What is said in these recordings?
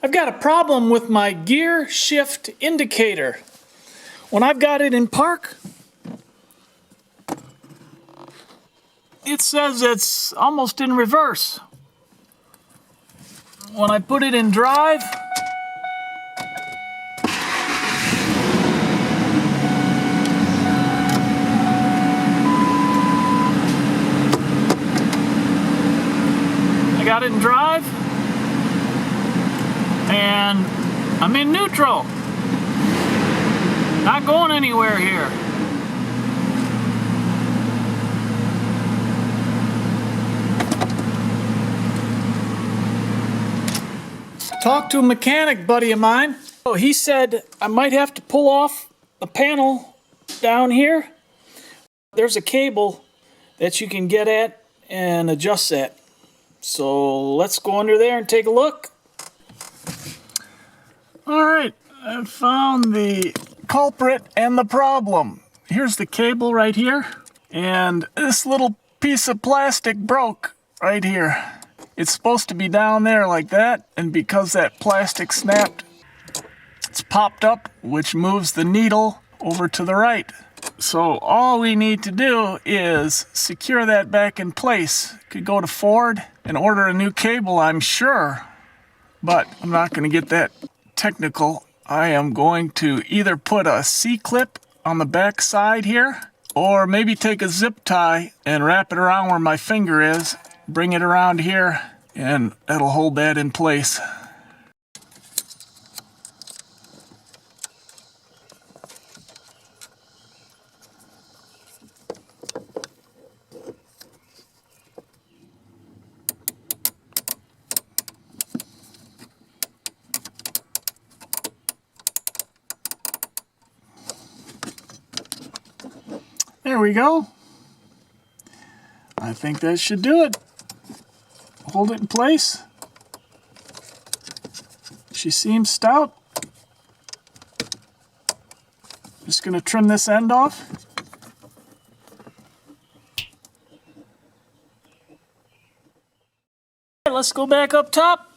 I've got a problem with my gear shift indicator. When I've got it in park, it says it's almost in reverse. When I put it in drive, I got it in drive, and I'm in neutral. Not going anywhere here. Talked to a mechanic buddy of mine. Oh, he said I might have to pull off a panel down here. There's a cable that you can get at and adjust that. So let's go under there and take a look. All right, I found the culprit and the problem. Here's the cable right here, and this little piece of plastic broke right here. It's supposed to be down there like that, and because that plastic snapped, it's popped up, which moves the needle over to the right. So all we need to do is secure that back in place. Could go to Ford and order a new cable, I'm sure, but I'm not going to get that technical. I am going to either put a C-clip on the back side here, or maybe take a zip tie and wrap it around where my finger is, bring it around here, and that'll hold that in place. There we go. I think that should do it. Hold it in place. She seems stout. Just going to trim this end off. Let's go back up top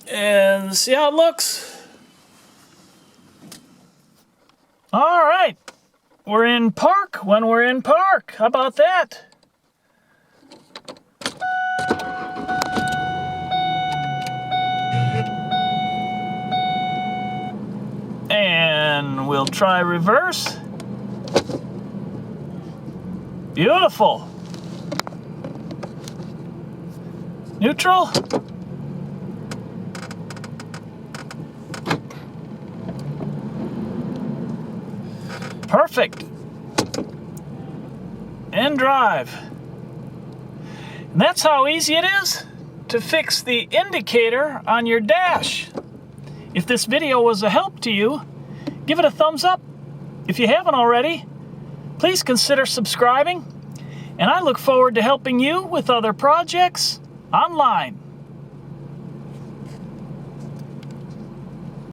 and see how it looks. All right. We're in park when we're in park. How about that? And we'll try reverse. Beautiful. Neutral. Perfect. And drive. And that's how easy it is to fix the indicator on your dash. If this video was a help to you, give it a thumbs up. If you haven't already, please consider subscribing. And I look forward to helping you with other projects online.